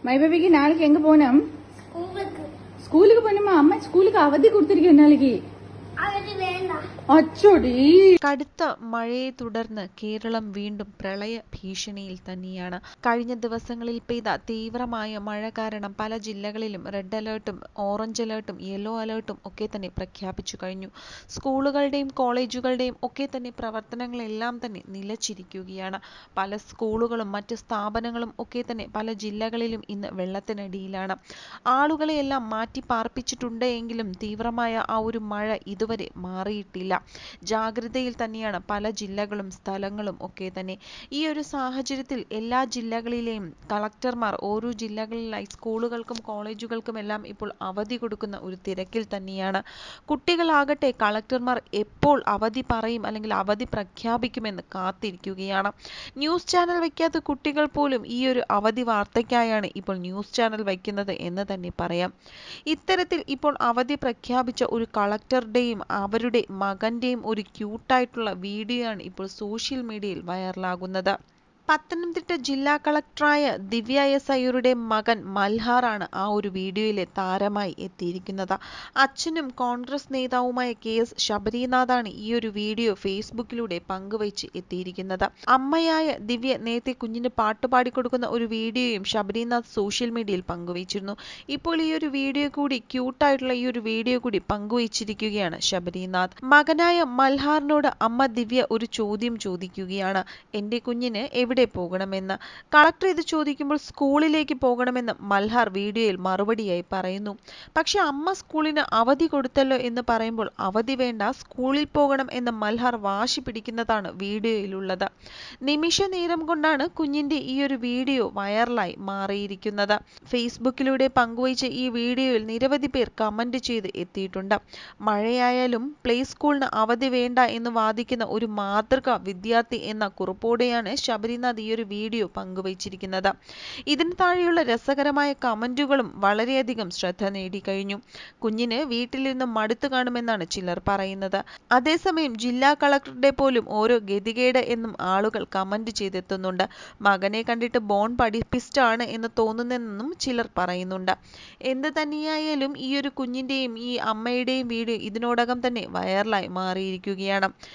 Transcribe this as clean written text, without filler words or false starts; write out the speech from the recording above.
மைபேபிக்கு நாளைக்கு எங்க போனோம்? ஸ்கூலுக்கு போனோமா? அம்மா ஸ்கூலுக்கு அவதி கொடுத்திருக்கேன் நாளைக்கு. കടുത്ത മഴയെ തുടർന്ന് കേരളം വീണ്ടും പ്രളയ ഭീഷണിയിൽ തന്നെയാണ്. കഴിഞ്ഞ ദിവസങ്ങളിൽ പെയ്ത തീവ്രമായ മഴ കാരണം പല ജില്ലകളിലും റെഡ് അലേർട്ടും ഓറഞ്ച് അലേർട്ടും യെല്ലോ അലേർട്ടും ഒക്കെ തന്നെ പ്രഖ്യാപിച്ചു കഴിഞ്ഞു. സ്കൂളുകളുടെയും കോളേജുകളുടെയും ഒക്കെ തന്നെ പ്രവർത്തനങ്ങളെല്ലാം തന്നെ നിലച്ചിരിക്കുകയാണ്. പല സ്കൂളുകളും മറ്റ് സ്ഥാപനങ്ങളും ഒക്കെ തന്നെ പല ജില്ലകളിലും ഇന്ന് വെള്ളത്തിനടിയിലാണ്. ആളുകളെയെല്ലാം മാറ്റി പാർപ്പിച്ചിട്ടുണ്ട് എങ്കിലും തീവ്രമായ ആ ഒരു മഴ ഇതുവരെ മാറിയിട്ടില്ല. ജാഗ്രതയിൽ തന്നെയാണ് പല ജില്ലകളും സ്ഥലങ്ങളും ഒക്കെ തന്നെ. ഈ ഒരു സാഹചര്യത്തിൽ എല്ലാ ജില്ലകളിലെയും കളക്ടർമാർ ഓരോ ജില്ലകളിലായി സ്കൂളുകൾക്കും കോളേജുകൾക്കും എല്ലാം ഇപ്പോൾ അവധി കൊടുക്കുന്ന ഒരു തിരക്കിൽ തന്നെയാണ്. കുട്ടികളാകട്ടെ കളക്ടർമാർ എപ്പോൾ അവധി പറയും അല്ലെങ്കിൽ അവധി പ്രഖ്യാപിക്കുമെന്ന് കാത്തിരിക്കുകയാണ്. ന്യൂസ് ചാനൽ വയ്ക്കാത്ത കുട്ടികൾ പോലും ഈ ഒരു അവധി വാർത്തയ്ക്കായാണ് ഇപ്പോൾ ന്യൂസ് ചാനൽ വയ്ക്കുന്നത് എന്ന് തന്നെ പറയാം. ഇത്തരത്തിൽ ഇപ്പോൾ അവധി പ്രഖ്യാപിച്ച ഒരു കളക്ടറുടെയും അവരുടെ മകന്റെയും ഒരു ക്യൂട്ടായിട്ടുള്ള വീഡിയോ ആണ് ഇപ്പോൾ സോഷ്യൽ മീഡിയയിൽ വൈറലാകുന്നത്. പത്തനംതിട്ട ജില്ലാ കളക്ടറായ ദിവ്യ എസ് അയ്യരുടെ മകൻ മൽഹാറാണ് ആ ഒരു വീഡിയോയിലെ താരമായി എത്തിയിരിക്കുന്നത്. അച്ഛനും കോൺഗ്രസ് നേതാവുമായ KS ശബരിനാഥാണ് ഈ ഒരു വീഡിയോ ഫേസ്ബുക്കിലൂടെ പങ്കുവച്ച് എത്തിയിരിക്കുന്നത്. അമ്മയായ ദിവ്യ നേരത്തെ കുഞ്ഞിന് പാട്ടുപാടി കൊടുക്കുന്ന ഒരു വീഡിയോയും ശബരിനാഥ് സോഷ്യൽ മീഡിയയിൽ പങ്കുവച്ചിരുന്നു. ഇപ്പോൾ ഈ ഒരു വീഡിയോ കൂടി ക്യൂട്ടായിട്ടുള്ള ഈ ഒരു വീഡിയോ കൂടി പങ്കുവച്ചിരിക്കുകയാണ് ശബരിനാഥ്. മകനായ മൽഹാറിനോട് അമ്മ ദിവ്യ ഒരു ചോദ്യം ചോദിക്കുകയാണ്. എന്റെ കുഞ്ഞിന് എവിടെ പോകണമെന്ന്. കളക്ടർ ഇത് ചോദിക്കുമ്പോൾ സ്കൂളിലേക്ക് പോകണമെന്ന് മൽഹാർ വീഡിയോയിൽ മറുപടിയായി പറയുന്നു. പക്ഷെ അമ്മ സ്കൂളിന് അവധി കൊടുത്തല്ലോ എന്ന് പറയുമ്പോൾ അവധി വേണ്ട, സ്കൂളിൽ പോകണം എന്ന് മൽഹാർ വാശി പിടിക്കുന്നതാണ് വീഡിയോയിലുള്ളത്. നിമിഷ നേരം കൊണ്ടാണ് കുഞ്ഞിന്റെ ഈ ഒരു വീഡിയോ വൈറലായി മാറിയിരിക്കുന്നത്. ഫേസ്ബുക്കിലൂടെ പങ്കുവച്ച ഈ വീഡിയോയിൽ നിരവധി പേർ കമന്റ് ചെയ്ത് എത്തിയിട്ടുണ്ട്. മഴയായാലും പ്ലേ സ്കൂളിന് അവധി വേണ്ട എന്ന് വാദിക്കുന്ന ഒരു മാതൃക വിദ്യാർത്ഥി എന്ന കുറിപ്പോടെയാണ് ശബരിനാഥ് ഈ ഒരു വീഡിയോ പങ്കുവച്ചിരിക്കുന്നത്. ഇതിന് താഴെയുള്ള രസകരമായ കമന്റുകളും വളരെയധികം ശ്രദ്ധ നേടിക്കഴിഞ്ഞു. കുഞ്ഞിന് വീട്ടിലിരുന്ന് മടുത്തു കാണുമെന്നാണ് ചിലർ പറയുന്നത്. അതേസമയം ജില്ലാ കളക്ടറുടെ പോലും ഓരോ ഗതികേട് എന്നും ആളുകൾ കമന്റ് ചെയ്തെത്തുന്നുണ്ട്. മകനെ കണ്ടിട്ട് ബോൺ പഠിപ്പിസ്റ്റാണ് എന്ന് തോന്നുന്നെന്നും ചിലർ പറയുന്നുണ്ട്. എന്ത് തന്നെയായാലും ഈ ഒരു കുഞ്ഞിന്റെയും ഈ അമ്മയുടെയും വീഡിയോ ഇതിനോടകം തന്നെ വൈറലായി മാറിയിരിക്കുകയാണ്.